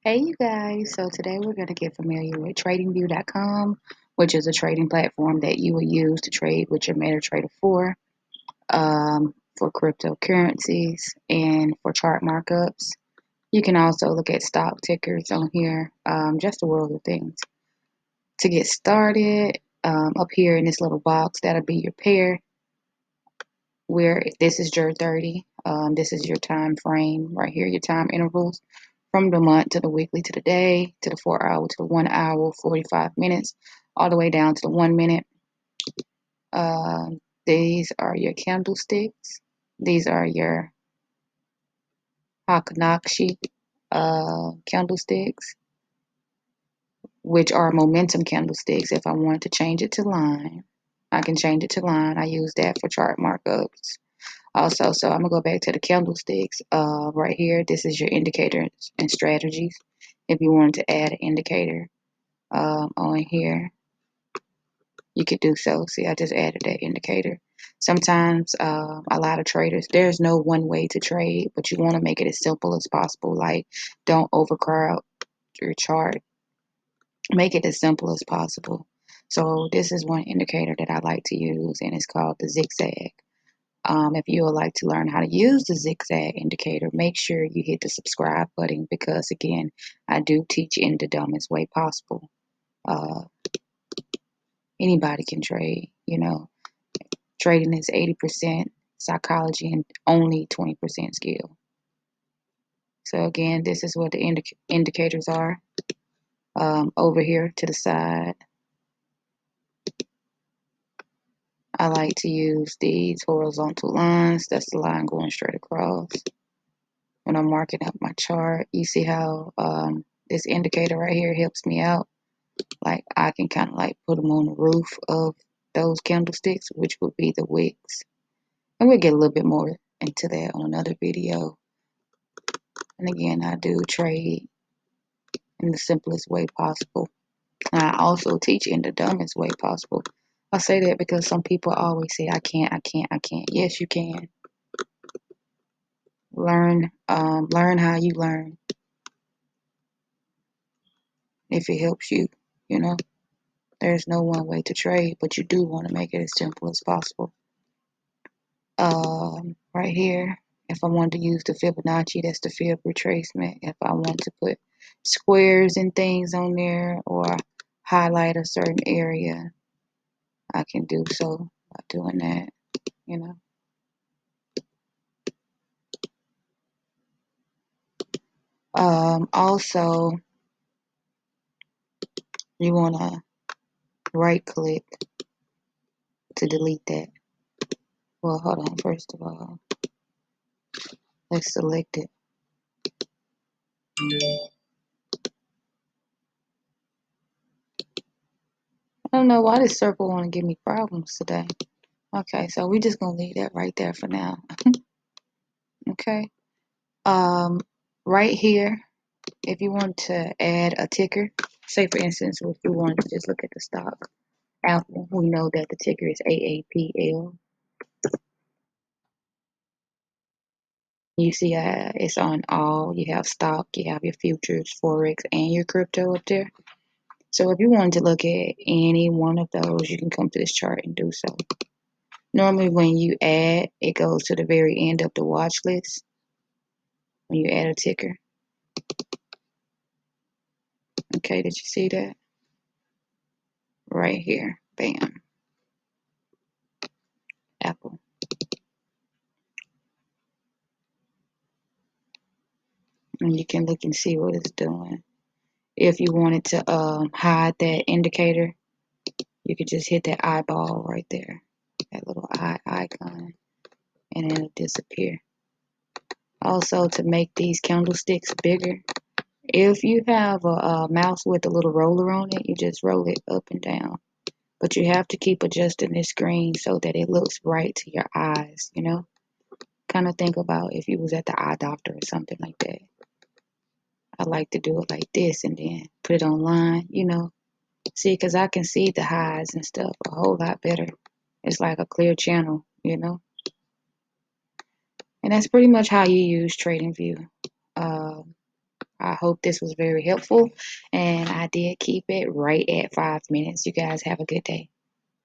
Hey you guys, so today we're going to get familiar with Tradingview.com, which is a trading platform that you will use to trade with your MetaTrader 4 for cryptocurrencies and for chart markups. You can also look at stock tickers on here, just a world of things. To get started, up here in this little box, that'll be your pair, where this is your 30. This is your time frame right here, your time intervals from the month to the weekly to the day to the 4 hour to the 1 hour, 45 minutes, all the way down to the 1 minute. These are your candlesticks. These are your Hakanakshi candlesticks, which are momentum candlesticks. If I wanted to change it to line, I can change it to line. I use that for chart markups. Also, so I'm gonna go back to the candlesticks. Right here, this is your indicators and strategies. If you wanted to add an indicator on here, you could do so. See, I just added that indicator. Sometimes a lot of traders, there's no one way to trade, but you want to make it as simple as possible. Like, don't overcrowd your chart. Make it as simple as possible. So this is one indicator that I like to use, and it's called the Zigzag. If you would like to learn how to use the Zigzag Indicator, make sure you hit the subscribe button because, again, I do teach in the dumbest way possible. Anybody can trade, Trading is 80% psychology and only 20% skill. So, again, this is what the indicators are. Over here to the side, I like to use these horizontal lines. That's the line going straight across. When I'm marking up my chart, you see how this indicator right here helps me out. Like, I can kind of like put them on the roof of those candlesticks, which would be the wicks. And we'll get a little bit more into that on another video. And again, I do trade in the simplest way possible. And I also teach in the dumbest way possible. I say that because some people always say, I can't. Yes, you can. Learn how you learn. If it helps you, There's no one way to trade, but you do want to make it as simple as possible. Right here, if I wanted to use the Fibonacci, that's the fib retracement. If I want to put squares and things on there or highlight a certain area, I can do so by doing that, Also, you want to right click to delete that. Well, hold on, first of all, let's select it. I don't know why this circle want to give me problems today. Okay, so we're just gonna leave that right there for now. Okay. Right here, if you want to add a ticker, say for instance, if we wanted to just look at the stock Apple, we know that the ticker is AAPL. You see, it's on all. You have stock, you have your futures, forex, and your crypto up there. So if you wanted to look at any one of those, you can come to this chart and do so. Normally, when you add, it goes to the very end of the watch list. When you add a ticker. Okay, did you see that? Right here. Bam. Apple. And you can look and see what it's doing. If you wanted to hide that indicator, you could just hit that eyeball right there. That little eye icon. And it'll disappear. Also, to make these candlesticks bigger, if you have a mouse with a little roller on it, you just roll it up and down. But you have to keep adjusting this screen so that it looks right to your eyes, Kind of think about if you was at the eye doctor or something like that. I like to do it like this and then put it online, See, because I can see the highs and stuff a whole lot better. It's like a clear channel, And that's pretty much how you use TradingView. I hope this was very helpful, and I did keep it right at 5 minutes. You guys have a good day.